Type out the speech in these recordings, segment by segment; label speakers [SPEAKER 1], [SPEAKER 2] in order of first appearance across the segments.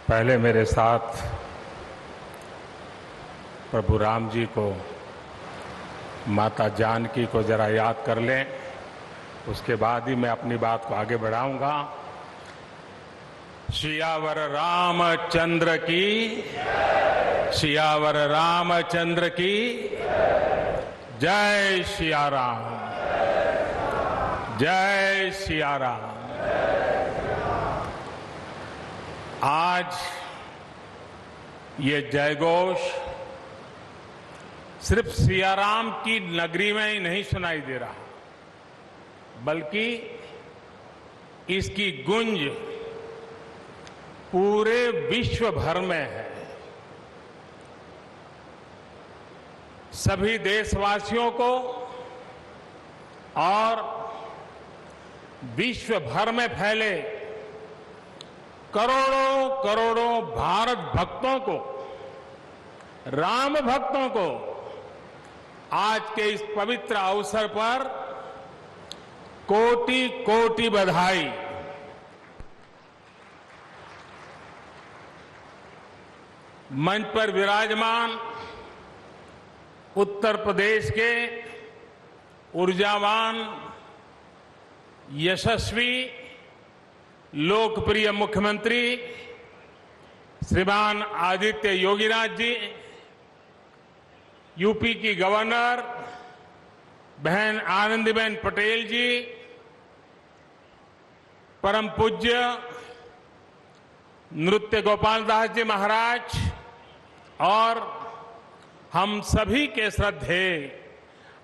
[SPEAKER 1] पहले मेरे साथ प्रभु राम जी को, माता जानकी को जरा याद कर लें, उसके बाद ही मैं अपनी बात को आगे बढ़ाऊंगा। सियावर रामचंद्र की, सियावर रामचंद्र की जय। सिया राम, जय सिया राम। आज ये जयघोष सिर्फ सियाराम की नगरी में ही नहीं सुनाई दे रहा, बल्कि इसकी गूंज पूरे विश्व भर में है। सभी देशवासियों को और विश्व भर में फैले करोड़ों करोड़ों भारत भक्तों को, राम भक्तों को आज के इस पवित्र अवसर पर कोटि कोटि बधाई। मंच पर विराजमान उत्तर प्रदेश के ऊर्जावान, यशस्वी, लोकप्रिय मुख्यमंत्री श्रीमान आदित्य योगीनाथ जी, यूपी की गवर्नर बहन आनंदीबेन पटेल जी, परम पूज्य नृत्य गोपाल दास जी महाराज और हम सभी के श्रद्धेय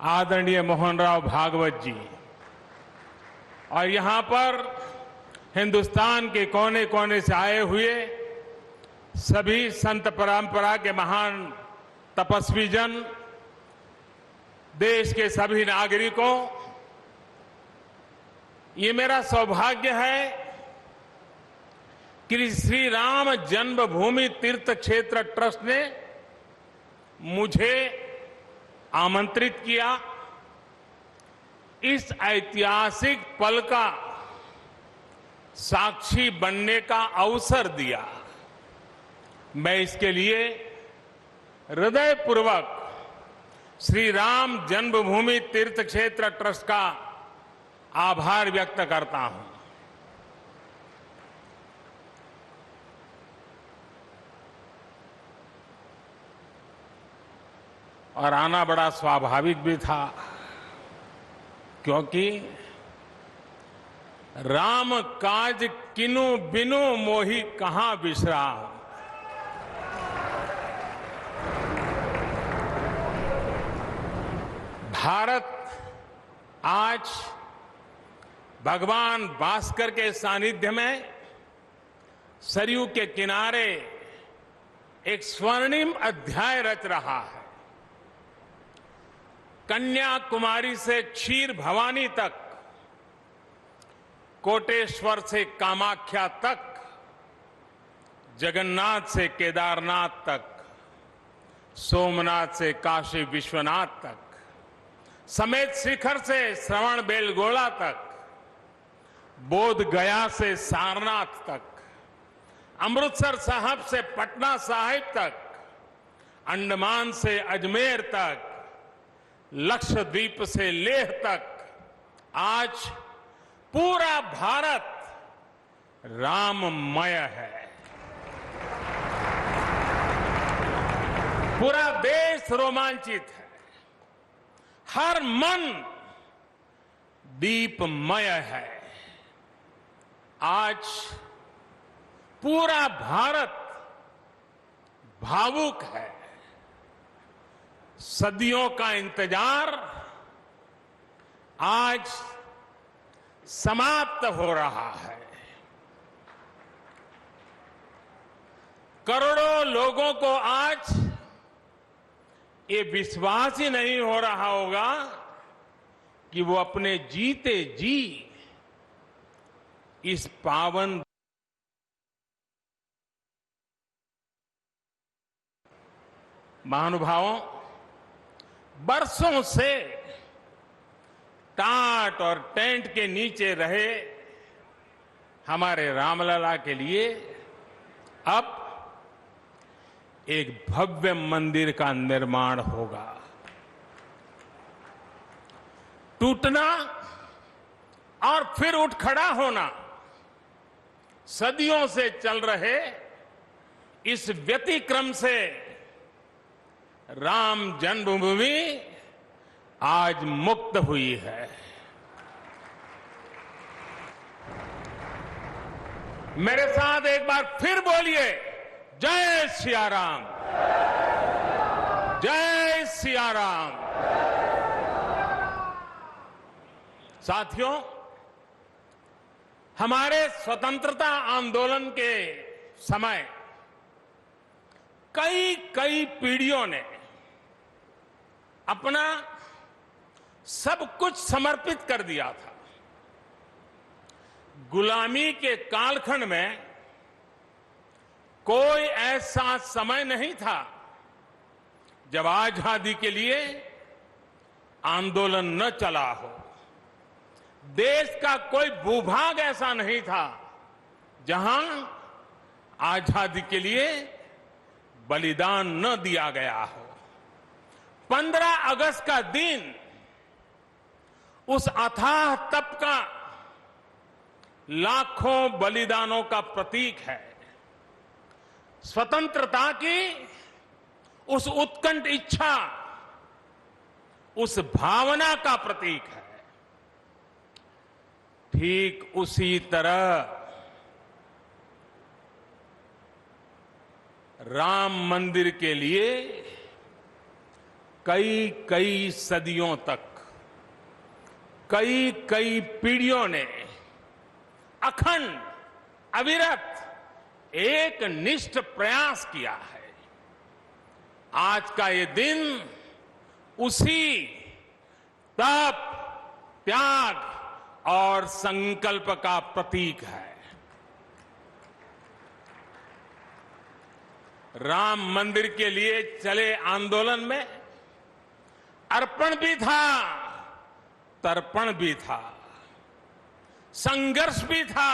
[SPEAKER 1] आदरणीय मोहनराव भागवत जी, और यहां पर हिंदुस्तान के कोने कोने से आए हुए सभी संत परंपरा के महान तपस्वी जन, देश के सभी नागरिकों, ये मेरा सौभाग्य है कि श्री राम जन्मभूमि तीर्थ क्षेत्र ट्रस्ट ने मुझे आमंत्रित किया, इस ऐतिहासिक पल का साक्षी बनने का अवसर दिया। मैं इसके लिए हृदयपूर्वक श्री राम जन्मभूमि तीर्थ क्षेत्र ट्रस्ट का आभार व्यक्त करता हूं। और आना बड़ा स्वाभाविक भी था, क्योंकि राम काज किनु बिनु मोहि कहां बिसरा। भारत आज भगवान भास्कर के सानिध्य में सरयू के किनारे एक स्वर्णिम अध्याय रच रहा है। कन्याकुमारी से क्षीर भवानी तक, कोटेश्वर से कामाख्या तक, जगन्नाथ से केदारनाथ तक, सोमनाथ से काशी विश्वनाथ तक, समेत शिखर से श्रवण बेलगोला तक, बोध गया से सारनाथ तक, अमृतसर साहब से पटना साहिब तक, अंडमान से अजमेर तक, लक्षद्वीप से लेह तक, आज पूरा भारत राममय है। पूरा देश रोमांचित है, हर मन दीपमय है। आज पूरा भारत भावुक है। सदियों का इंतजार आज समाप्त हो रहा है। करोड़ों लोगों को आज ये विश्वास ही नहीं हो रहा होगा कि वो अपने जीते जी इस पावन महानुभावों, बरसों से टाट और टेंट के नीचे रहे हमारे रामलला के लिए अब एक भव्य मंदिर का निर्माण होगा। टूटना और फिर उठ खड़ा होना, सदियों से चल रहे इस व्यतिक्रम से राम जन्मभूमि आज मुक्त हुई है। मेरे साथ एक बार फिर बोलिए, जय सिया राम, जय सिया राम। साथियों, हमारे स्वतंत्रता आंदोलन के समय कई पीढ़ियों ने अपना सब कुछ समर्पित कर दिया था। गुलामी के कालखंड में कोई ऐसा समय नहीं था जब आजादी के लिए आंदोलन न चला हो। देश का कोई भूभाग ऐसा नहीं था जहां आजादी के लिए बलिदान न दिया गया हो। 15 अगस्त का दिन उस अथाह तप का, लाखों बलिदानों का प्रतीक है। स्वतंत्रता की उस उत्कंठ इच्छा, उस भावना का प्रतीक है। ठीक उसी तरह राम मंदिर के लिए कई सदियों तक कई पीढ़ियों ने अखंड अविरत एक निष्ठ प्रयास किया है। आज का ये दिन उसी तप, त्याग और संकल्प का प्रतीक है। राम मंदिर के लिए चले आंदोलन में अर्पण भी था, तर्पण भी था, संघर्ष भी था,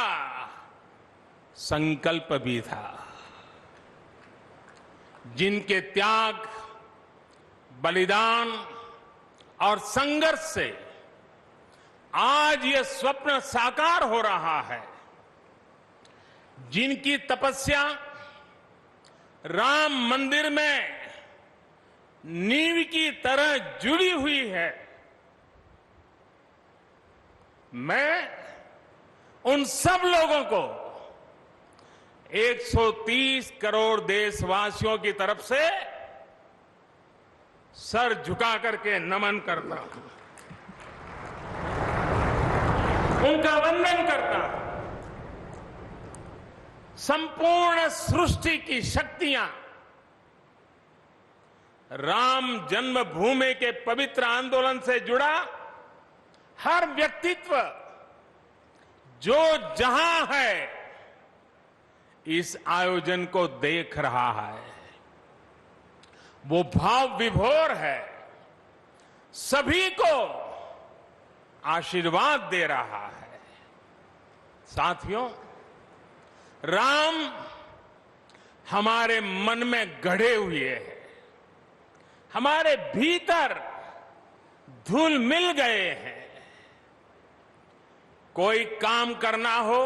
[SPEAKER 1] संकल्प भी था। जिनके त्याग, बलिदान और संघर्ष से आज ये स्वप्न साकार हो रहा है, जिनकी तपस्या राम मंदिर में नींव की तरह जुड़ी हुई है, मैं उन सब लोगों को 130 करोड़ देशवासियों की तरफ से सर झुका करके नमन करता हूं, उनका वंदन करता हूं। संपूर्ण सृष्टि की शक्तियां राम जन्मभूमि के पवित्र आंदोलन से जुड़ा हर व्यक्तित्व जो जहां है इस आयोजन को देख रहा है, वो भाव विभोर है, सभी को आशीर्वाद दे रहा है। साथियों, राम हमारे मन में गढ़े हुए हैं, हमारे भीतर धुल मिल गए हैं। कोई काम करना हो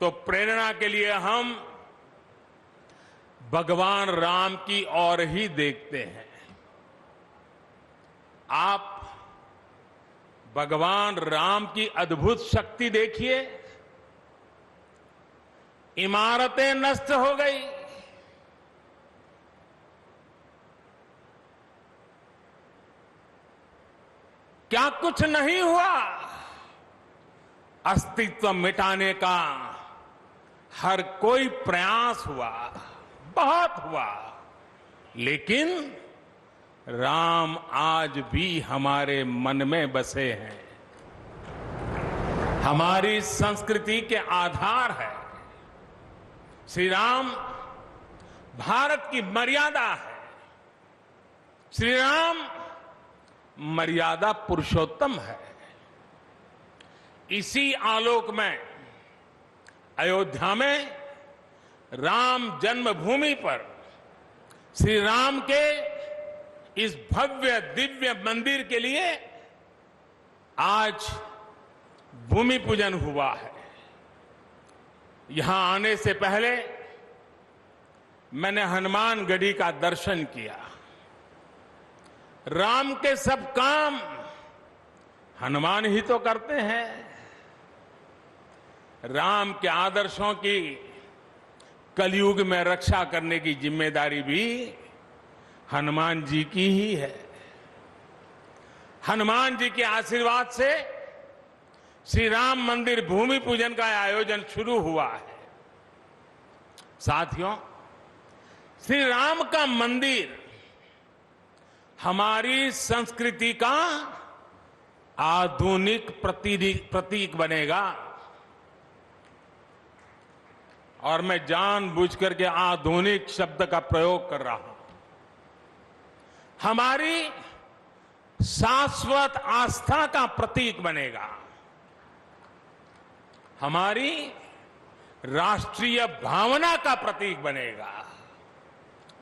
[SPEAKER 1] तो प्रेरणा के लिए हम भगवान राम की ओर ही देखते हैं। आप भगवान राम की अद्भुत शक्ति देखिए। इमारतें नष्ट हो गई, क्या कुछ नहीं हुआ? अस्तित्व मिटाने का हर कोई प्रयास हुआ, बहुत हुआ, लेकिन राम आज भी हमारे मन में बसे हैं, हमारी संस्कृति के आधार है। श्री राम भारत की मर्यादा है। श्री राम मर्यादा पुरुषोत्तम है। इसी आलोक में अयोध्या में राम जन्मभूमि पर श्री राम के इस भव्य दिव्य मंदिर के लिए आज भूमि पूजन हुआ है। यहां आने से पहले मैंने हनुमान गढ़ी का दर्शन किया। राम के सब काम हनुमान ही तो करते हैं। राम के आदर्शों की कलयुग में रक्षा करने की जिम्मेदारी भी हनुमान जी की ही है। हनुमान जी के आशीर्वाद से श्री राम मंदिर भूमि पूजन का आयोजन शुरू हुआ है। साथियों, श्री राम का मंदिर हमारी संस्कृति का आधुनिक प्रतीक बनेगा। और मैं जानबूझकर के आधुनिक शब्द का प्रयोग कर रहा हूं। हमारी शाश्वत आस्था का प्रतीक बनेगा। हमारी राष्ट्रीय भावना का प्रतीक बनेगा।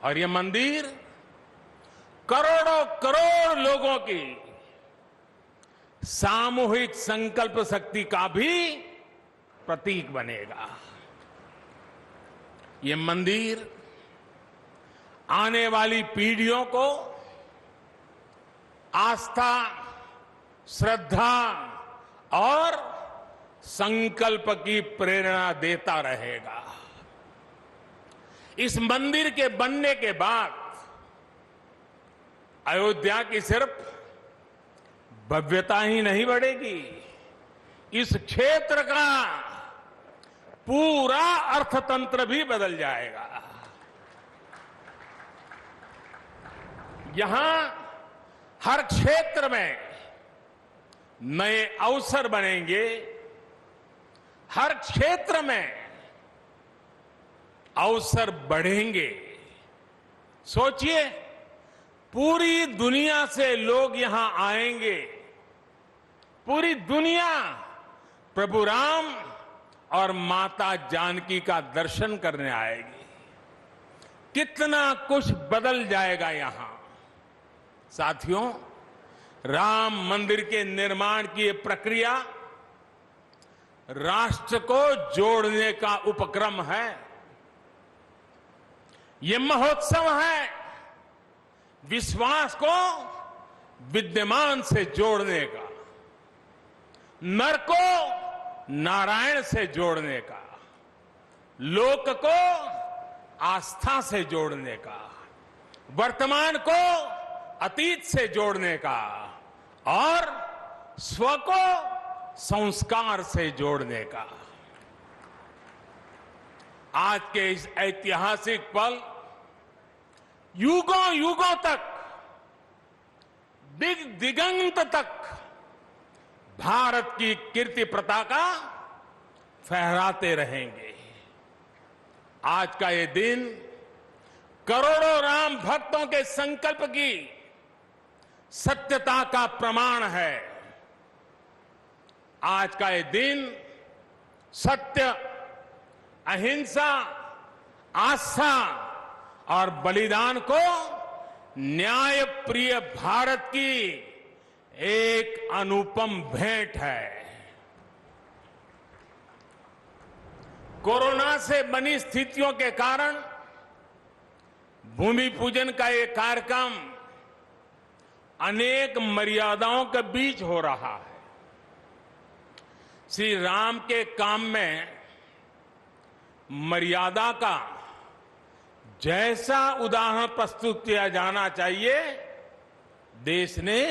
[SPEAKER 1] और यह मंदिर करोड़ों करोड़ लोगों की सामूहिक संकल्प शक्ति का भी प्रतीक बनेगा। ये मंदिर आने वाली पीढ़ियों को आस्था, श्रद्धा और संकल्प की प्रेरणा देता रहेगा। इस मंदिर के बनने के बाद अयोध्या की सिर्फ भव्यता ही नहीं बढ़ेगी, इस क्षेत्र का पूरा अर्थतंत्र भी बदल जाएगा। यहां हर क्षेत्र में नए अवसर बनेंगे। हर क्षेत्र में अवसर बढ़ेंगे। सोचिए, पूरी दुनिया से लोग यहां आएंगे। पूरी दुनिया प्रभु राम और माता जानकी का दर्शन करने आएगी। कितना कुछ बदल जाएगा यहां। साथियों, राम मंदिर के निर्माण की ये प्रक्रिया राष्ट्र को जोड़ने का उपक्रम है। ये महोत्सव है विश्वास को विद्यमान से जोड़ने का, नर को नारायण से जोड़ने का, लोक को आस्था से जोड़ने का, वर्तमान को अतीत से जोड़ने का और स्व को संस्कार से जोड़ने का। आज के इस ऐतिहासिक पल युगों युगों तक, दिग दिगंत तक भारत की कीर्ति पताका फहराते रहेंगे। आज का ये दिन करोड़ों राम भक्तों के संकल्प की सत्यता का प्रमाण है। आज का ये दिन सत्य, अहिंसा, आस्था और बलिदान को न्याय प्रिय भारत की एक अनुपम भेंट है। कोरोना से बनी स्थितियों के कारण भूमि पूजन का ये कार्यक्रम अनेक मर्यादाओं के बीच हो रहा है। श्री राम के काम में मर्यादा का जैसा उदाहरण प्रस्तुत किया जाना चाहिए, देश ने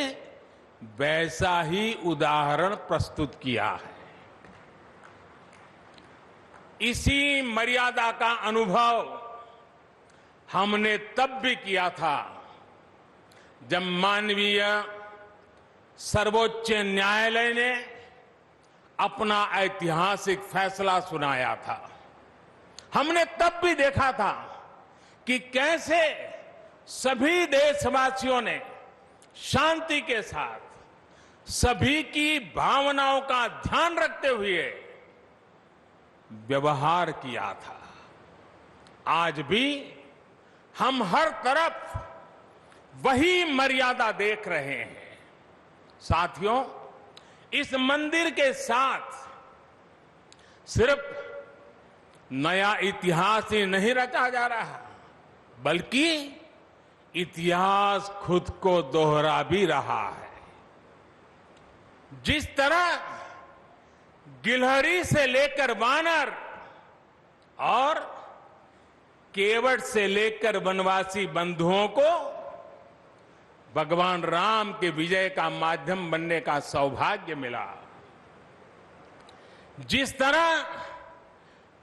[SPEAKER 1] वैसा ही उदाहरण प्रस्तुत किया है। इसी मर्यादा का अनुभव हमने तब भी किया था जब माननीय सर्वोच्च न्यायालय ने अपना ऐतिहासिक फैसला सुनाया था। हमने तब भी देखा था कि कैसे सभी देशवासियों ने शांति के साथ सभी की भावनाओं का ध्यान रखते हुए व्यवहार किया था। आज भी हम हर तरफ वही मर्यादा देख रहे हैं। साथियों, इस मंदिर के साथ सिर्फ नया इतिहास ही नहीं रचा जा रहा, बल्कि इतिहास खुद को दोहरा भी रहा है। जिस तरह गिलहरी से लेकर वानर और केवट से लेकर वनवासी बंधुओं को भगवान राम के विजय का माध्यम बनने का सौभाग्य मिला, जिस तरह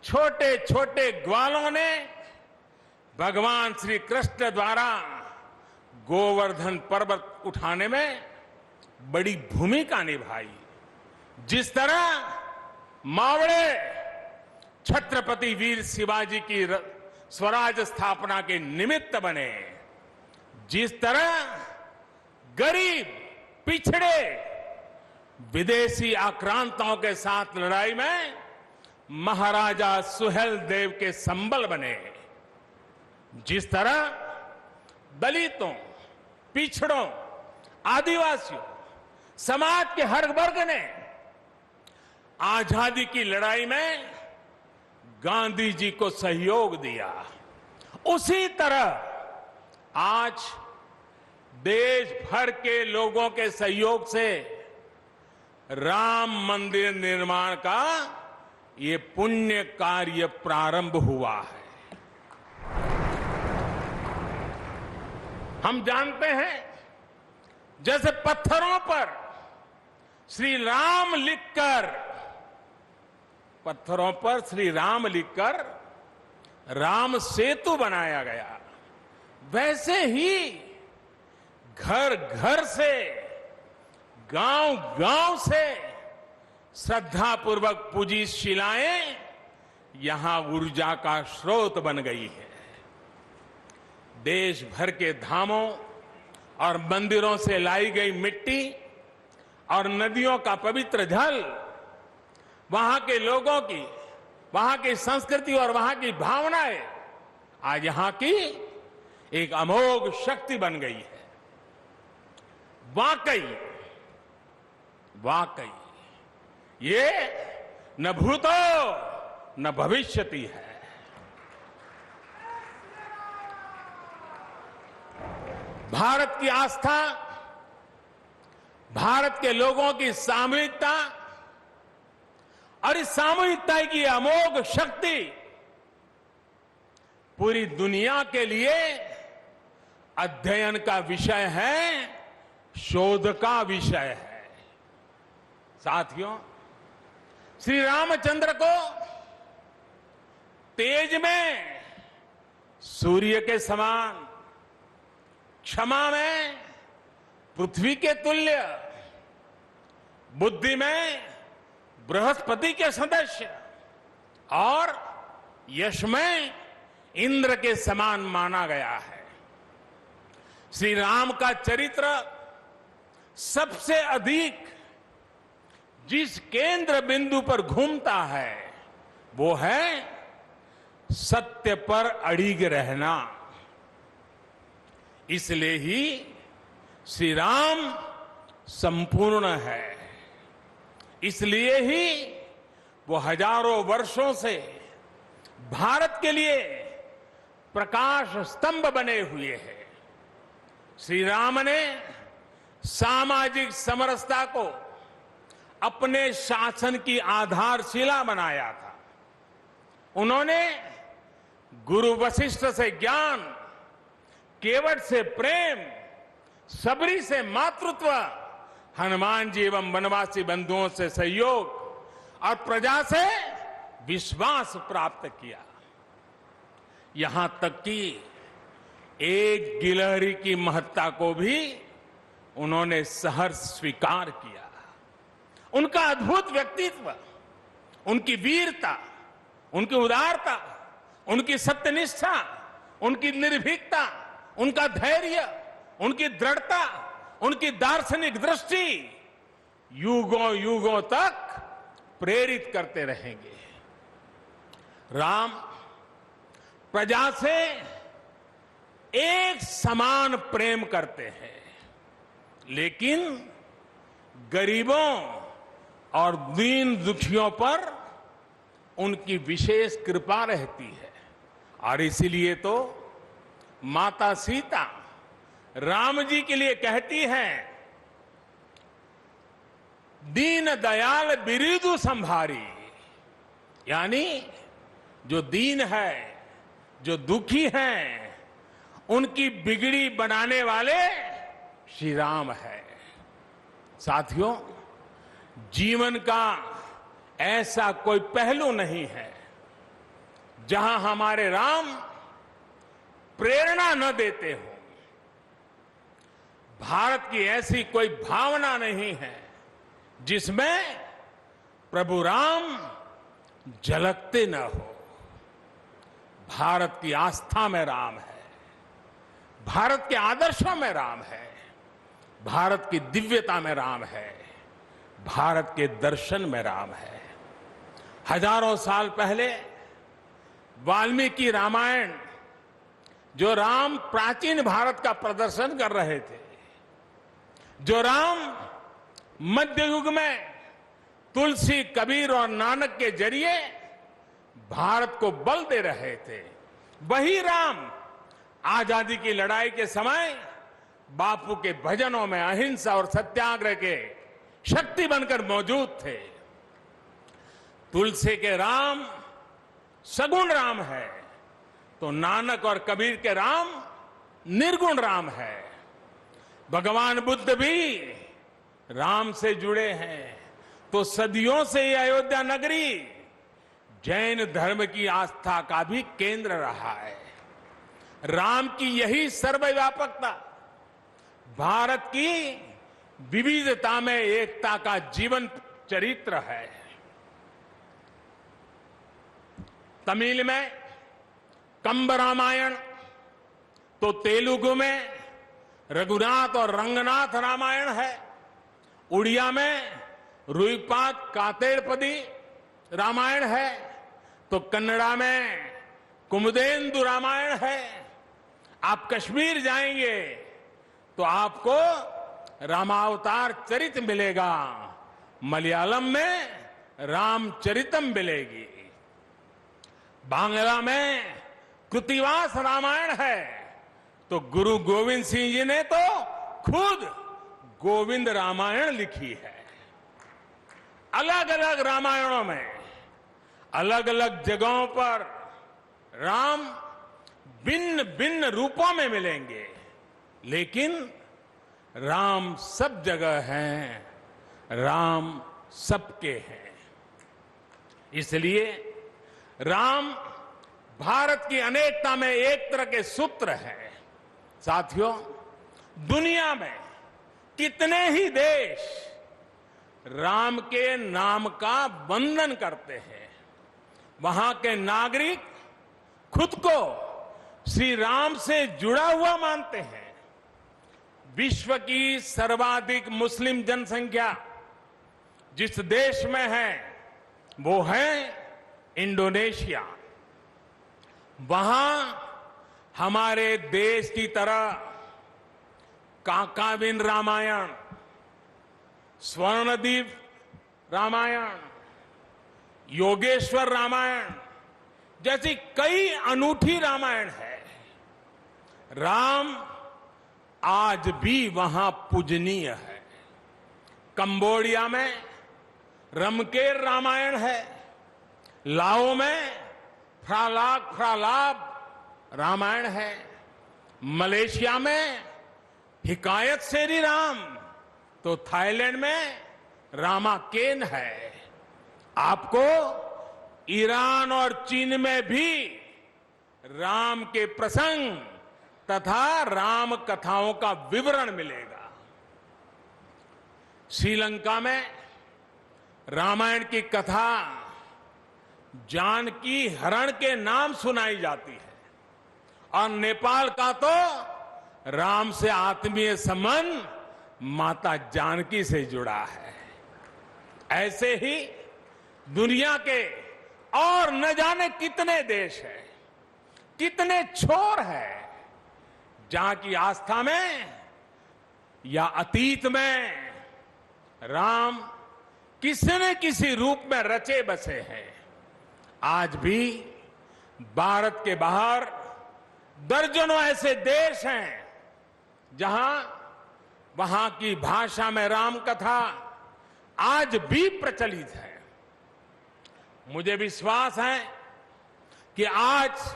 [SPEAKER 1] छोटे छोटे ग्वालों ने भगवान श्री कृष्ण द्वारा गोवर्धन पर्वत उठाने में बड़ी भूमिका निभाई, जिस तरह मावड़े छत्रपति वीर शिवाजी की स्वराज स्थापना के निमित्त बने, जिस तरह गरीब पिछड़े विदेशी आक्रांताओं के साथ लड़ाई में महाराजा सुहेल देव के संबल बने, जिस तरह दलितों, पिछड़ों, आदिवासियों, समाज के हर वर्ग ने आजादी की लड़ाई में गांधी जी को सहयोग दिया, उसी तरह आज देश भर के लोगों के सहयोग से राम मंदिर निर्माण का ये पुण्य कार्य प्रारंभ हुआ है। हम जानते हैं, जैसे पत्थरों पर श्री राम लिखकर राम सेतु बनाया गया, वैसे ही घर घर से, गांव गांव से श्रद्धापूर्वक पूजी शिलाएं यहां ऊर्जा का स्रोत बन गई है। देश भर के धामों और मंदिरों से लाई गई मिट्टी और नदियों का पवित्र जल वहां के लोगों की, वहां की संस्कृति और वहां की भावनाएं आज यहां की एक अमोघ शक्ति बन गई है। वाकई ये न भूतो न भविष्यति है। भारत की आस्था, भारत के लोगों की सामूहिकता और इस सामूहिकता की अमोघ शक्ति पूरी दुनिया के लिए अध्ययन का विषय है, शोध का विषय है। साथियों, श्री रामचंद्र को तेज में सूर्य के समान, क्षमा में पृथ्वी के तुल्य, बुद्धि में बृहस्पति के सदस्य और यश में इंद्र के समान माना गया है। श्री राम का चरित्र सबसे अधिक जिस केंद्र बिंदु पर घूमता है वो है सत्य पर अड़िग रहना। इसलिए ही श्री राम संपूर्ण है, इसलिए ही वो हजारों वर्षों से भारत के लिए प्रकाश स्तंभ बने हुए हैं। श्री राम ने सामाजिक समरसता को अपने शासन की आधारशिला बनाया था। उन्होंने गुरु वशिष्ठ से ज्ञान, केवट से प्रेम, सबरी से मातृत्व, हनुमान जी एवं वनवासी बंधुओं से सहयोग और प्रजा से विश्वास प्राप्त किया। यहां तक कि एक गिलहरी की महत्ता को भी उन्होंने सहर्ष स्वीकार किया। उनका अद्भुत व्यक्तित्व, उनकी वीरता, उनकी उदारता, उनकी सत्यनिष्ठा, उनकी निर्भीकता, उनका धैर्य, उनकी दृढ़ता, उनकी दार्शनिक दृष्टि युगों युगों तक प्रेरित करते रहेंगे। राम प्रजा से एक समान प्रेम करते हैं, लेकिन गरीबों और दीन दुखियों पर उनकी विशेष कृपा रहती है। और इसीलिए तो माता सीता राम जी के लिए कहती हैं, दीन दयाल बिरिदु संभारी, यानी जो दीन है, जो दुखी हैं, उनकी बिगड़ी बनाने वाले श्री राम है। साथियों, जीवन का ऐसा कोई पहलू नहीं है जहां हमारे राम प्रेरणा न देते हो। भारत की ऐसी कोई भावना नहीं है जिसमें प्रभु राम झलकते न हो। भारत की आस्था में राम है, भारत के आदर्शों में राम है, भारत की दिव्यता में राम है, भारत के दर्शन में राम है। हजारों साल पहले वाल्मीकि रामायण, जो राम प्राचीन भारत का प्रदर्शन कर रहे थे, जो राम मध्य युग में तुलसी, कबीर और नानक के जरिए भारत को बल दे रहे थे, वही राम आजादी की लड़ाई के समय बापू के भजनों में अहिंसा और सत्याग्रह के शक्ति बनकर मौजूद थे। तुलसी के राम सगुण राम है, तो नानक और कबीर के राम निर्गुण राम है। भगवान बुद्ध भी राम से जुड़े हैं, तो सदियों से ये अयोध्या नगरी जैन धर्म की आस्था का भी केंद्र रहा है। राम की यही सर्वव्यापकता भारत की विविधता में एकता का जीवन चरित्र है। तमिल में कंब रामायण, तो तेलुगु में रघुनाथ और रंगनाथ रामायण है। उड़िया में रुईपात कातेड़पदी रामायण है, तो कन्नड़ा में कुमुदेंदु रामायण है। आप कश्मीर जाएंगे तो आपको रामावतार चरित मिलेगा, मलयालम में रामचरितम मिलेगी, बांग्ला में कृतिवास रामायण है, तो गुरु गोविंद सिंह जी ने तो खुद गोविंद रामायण लिखी है। अलग अलग रामायणों में अलग अलग जगहों पर राम भिन्न भिन्न रूपों में मिलेंगे, लेकिन राम सब जगह हैं, राम सबके हैं। इसलिए राम भारत की अनेकता में एक तरह के सूत्र है। साथियों, दुनिया में कितने ही देश राम के नाम का वंदन करते हैं, वहां के नागरिक खुद को श्री राम से जुड़ा हुआ मानते हैं। विश्व की सर्वाधिक मुस्लिम जनसंख्या जिस देश में है वो है इंडोनेशिया। वहां हमारे देश की तरह काकाविन रामायण, स्वर्णदीप रामायण, योगेश्वर रामायण जैसी कई अनूठी रामायण है। राम आज भी वहां पूजनीय है। कंबोडिया में रमकेर रामायण है, लाओ में फ्रालाब रामायण है, मलेशिया में हिकायत शेरी राम, तो थाईलैंड में रामाकेन है। आपको ईरान और चीन में भी राम के प्रसंग तथा राम कथाओं का विवरण मिलेगा। श्रीलंका में रामायण की कथा जानकी हरण के नाम सुनाई जाती है, और नेपाल का तो राम से आत्मीय संबंध माता जानकी से जुड़ा है। ऐसे ही दुनिया के और न जाने कितने देश हैं कितने छोर है जहां की आस्था में या अतीत में राम किसी न किसी रूप में रचे बसे हैं। आज भी भारत के बाहर दर्जनों ऐसे देश हैं जहां वहां की भाषा में राम कथा आज भी प्रचलित है। मुझे विश्वास है कि आज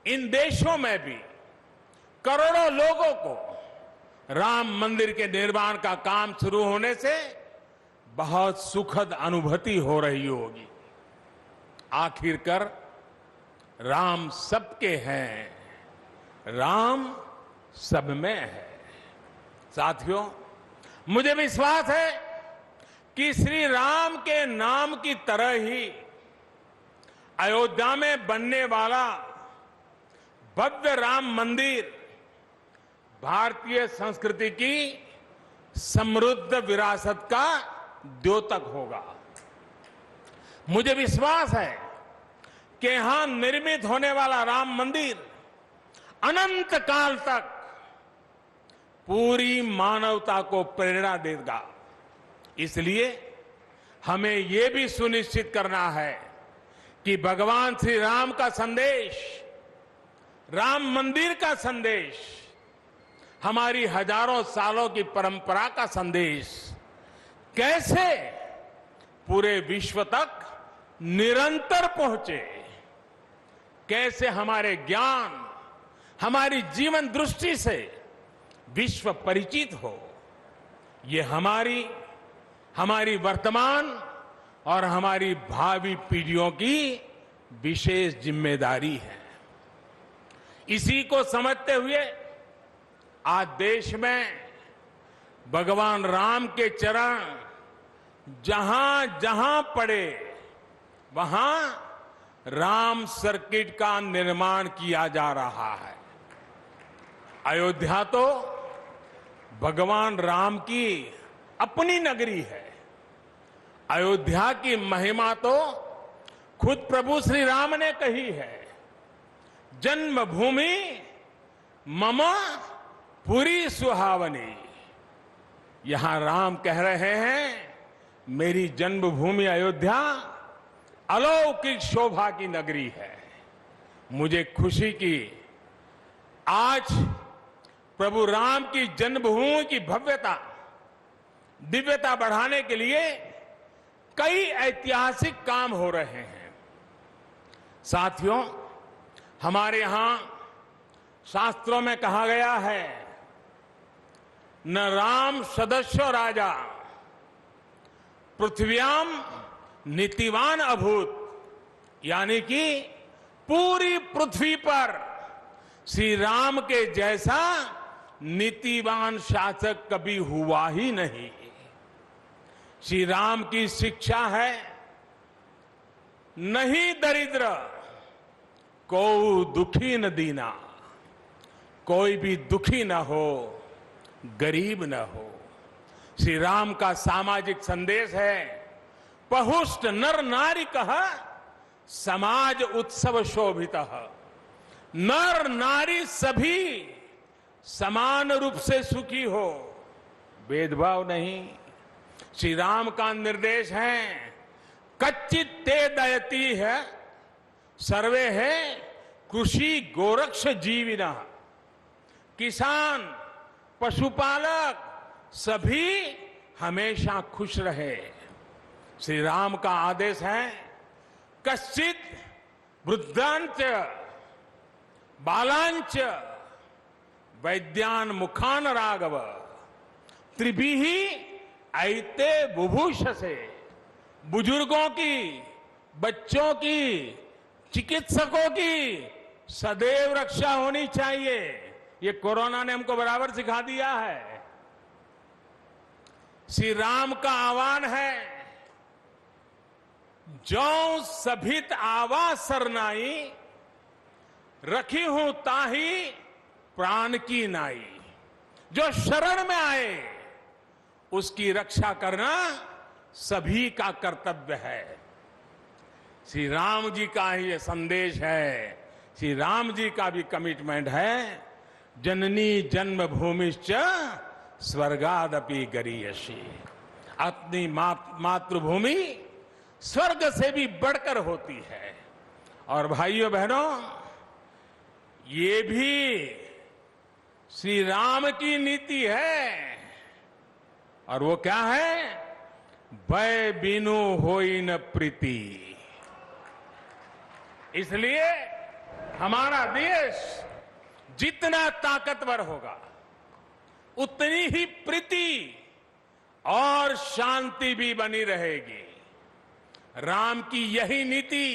[SPEAKER 1] इन देशों में भी करोड़ों लोगों को राम मंदिर के निर्माण का काम शुरू होने से बहुत सुखद अनुभूति हो रही होगी। आखिरकार राम सबके हैं, राम सब में है। साथियों, मुझे विश्वास है कि श्री राम के नाम की तरह ही अयोध्या में बनने वाला भव्य राम मंदिर भारतीय संस्कृति की समृद्ध विरासत का द्योतक होगा। मुझे विश्वास है कि यहां निर्मित होने वाला राम मंदिर अनंत काल तक पूरी मानवता को प्रेरणा देगा। इसलिए हमें यह भी सुनिश्चित करना है कि भगवान श्री राम का संदेश, राम मंदिर का संदेश, हमारी हजारों सालों की परंपरा का संदेश कैसे पूरे विश्व तक निरंतर पहुंचे, कैसे हमारे ज्ञान, हमारी जीवन दृष्टि से विश्व परिचित हो, ये हमारी वर्तमान और हमारी भावी पीढ़ियों की विशेष जिम्मेदारी है। इसी को समझते हुए आज देश में भगवान राम के चरण जहां जहां पड़े वहां राम सर्किट का निर्माण किया जा रहा है। अयोध्या तो भगवान राम की अपनी नगरी है। अयोध्या की महिमा तो खुद प्रभु श्री राम ने कही है। जन्मभूमि मम पुरी सुहावनी। यहां राम कह रहे हैं, मेरी जन्मभूमि अयोध्या अलौकिक शोभा की नगरी है। मुझे खुशी की आज प्रभु राम की जन्मभूमि की भव्यता, दिव्यता बढ़ाने के लिए कई ऐतिहासिक काम हो रहे हैं। साथियों, हमारे यहां शास्त्रों में कहा गया है, न राम सदस्यो राजा पृथ्व्याम नीतिवान अभूत। यानी कि पूरी पृथ्वी पर श्री राम के जैसा नीतिवान शासक कभी हुआ ही नहीं। श्री राम की शिक्षा है, नहीं दरिद्र को दुखी न दीना। कोई भी दुखी न हो, गरीब न हो। श्री राम का सामाजिक संदेश है, पहुष्ट नर नारी कह समाज उत्सव शोभित। नर नारी सभी समान रूप से सुखी हो, भेदभाव नहीं। श्री राम का निर्देश है, कच्चित ते दयती है सर्वे है कृषि गोरक्ष जीविना। किसान, पशुपालक सभी हमेशा खुश रहे। श्री राम का आदेश है, कश्चित वृद्धांच बालांच वैद्यान मुखान राघव त्रिभिही ऐते बुभूष से। बुजुर्गों की, बच्चों की, चिकित्सकों की सदैव रक्षा होनी चाहिए। ये कोरोना ने हमको बराबर सिखा दिया है। श्री राम का आह्वान है, जो सभित आवा सरनाई रखी हूं ताही प्राण की नाई। जो शरण में आए उसकी रक्षा करना सभी का कर्तव्य है। श्री राम जी का ही ये संदेश है, श्री राम जी का भी कमिटमेंट है, जननी जन्मभूमिश्च स्वर्गादपि गरीयसी। अपनी मातृभूमि स्वर्ग से भी बढ़कर होती है। और भाइयों बहनों, ये भी श्री राम की नीति है। और वो क्या है? भय बिनु होई न प्रीति। इसलिए हमारा देश जितना ताकतवर होगा, उतनी ही प्रीति और शांति भी बनी रहेगी। राम की यही नीति,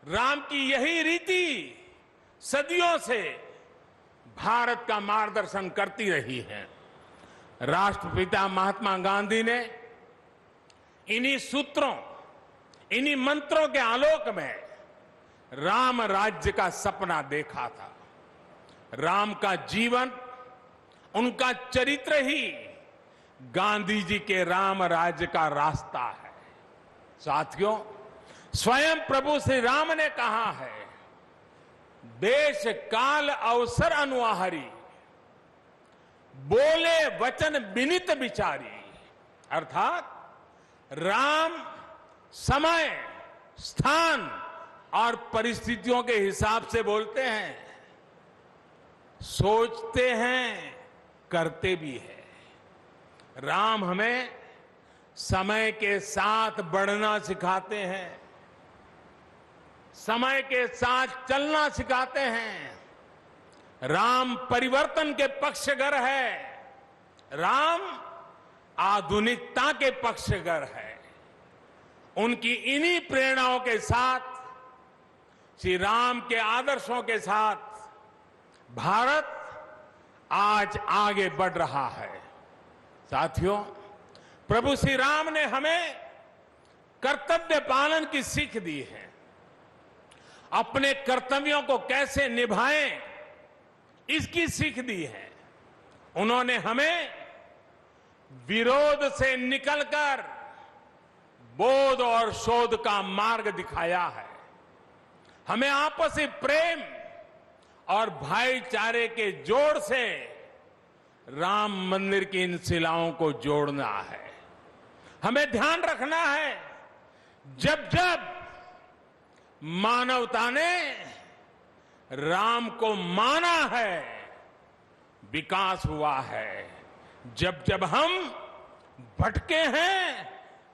[SPEAKER 1] राम की यही रीति सदियों से भारत का मार्गदर्शन करती रही है। राष्ट्रपिता महात्मा गांधी ने इन्हीं सूत्रों, इन्हीं मंत्रों के आलोक में राम राज्य का सपना देखा था। राम का जीवन, उनका चरित्र ही गांधी जी के राम राज्य का रास्ता है। साथियों, स्वयं प्रभु श्री राम ने कहा है, देश काल अवसर अनुआहारी, बोले वचन विनित विचारी। अर्थात राम समय, स्थान और परिस्थितियों के हिसाब से बोलते हैं, सोचते हैं, करते भी है। राम हमें समय के साथ बढ़ना सिखाते हैं, समय के साथ चलना सिखाते हैं। राम परिवर्तन के पक्षगर है, राम आधुनिकता के पक्षगर है। उनकी इन्हीं प्रेरणाओं के साथ, श्री राम के आदर्शों के साथ भारत आज आगे बढ़ रहा है। साथियों, प्रभु श्री राम ने हमें कर्तव्य पालन की सीख दी है। अपने कर्तव्यों को कैसे निभाएं, इसकी सीख दी है। उन्होंने हमें विरोध से निकलकर बोध और शोध का मार्ग दिखाया है। हमें आपसी प्रेम और भाईचारे के जोड़ से राम मंदिर की इन शिलाओं को जोड़ना है। हमें ध्यान रखना है, जब जब मानवता ने राम को माना है, विकास हुआ है। जब जब हम भटके हैं,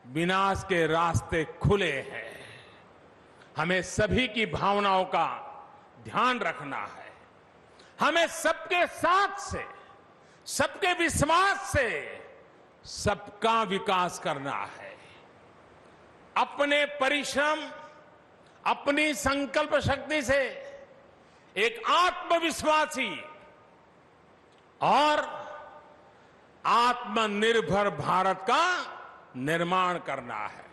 [SPEAKER 1] विनाश के रास्ते खुले हैं। हमें सभी की भावनाओं का ध्यान रखना है। हमें सबके साथ से, सबके विश्वास से सबका विकास करना है। अपने परिश्रम, अपनी संकल्प शक्ति से एक आत्मविश्वासी और आत्मनिर्भर भारत का निर्माण करना है।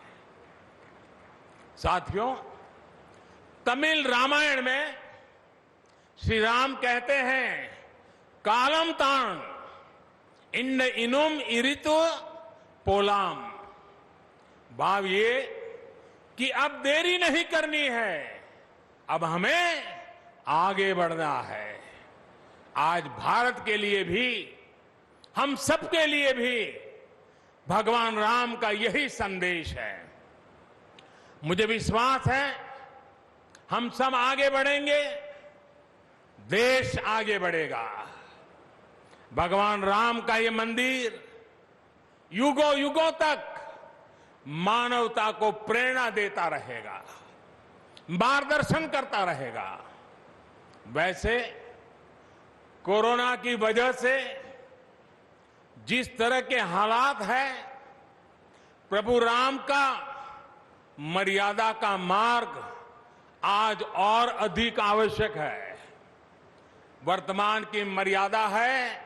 [SPEAKER 1] साथियों, तमिल रामायण में श्री राम कहते हैं, कालम तान इन इनुम इरितु पोलाम। भाव ये कि अब देरी नहीं करनी है, अब हमें आगे बढ़ना है। आज भारत के लिए भी, हम सबके लिए भी भगवान राम का यही संदेश है। मुझे विश्वास है, हम सब आगे बढ़ेंगे, देश आगे बढ़ेगा। भगवान राम का ये मंदिर युगों युगों तक मानवता को प्रेरणा देता रहेगा, मार्गदर्शन करता रहेगा। वैसे कोरोना की वजह से जिस तरह के हालात हैं, प्रभु राम का मर्यादा का मार्ग आज और अधिक आवश्यक है। वर्तमान की मर्यादा है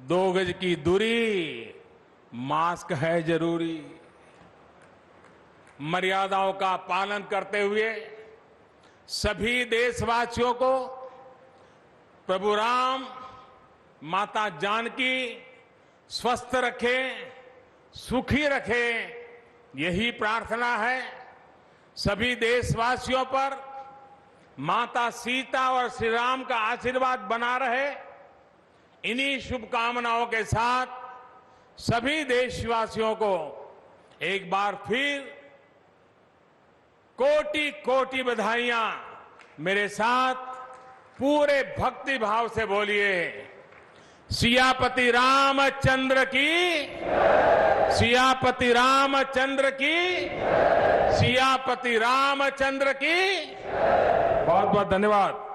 [SPEAKER 1] 2 गज की दूरी, मास्क है जरूरी। मर्यादाओं का पालन करते हुए सभी देशवासियों को प्रभु राम, माता जानकी स्वस्थ रखें, सुखी रखें, यही प्रार्थना है। सभी देशवासियों पर माता सीता और श्री राम का आशीर्वाद बना रहे, इन्हीं शुभकामनाओं के साथ सभी देशवासियों को एक बार फिर कोटि कोटि बधाइयां। मेरे साथ पूरे भक्ति भाव से बोलिए, सियापति रामचंद्र की, सियापति रामचंद्र की, सियापति रामचंद्र की। बहुत बहुत धन्यवाद।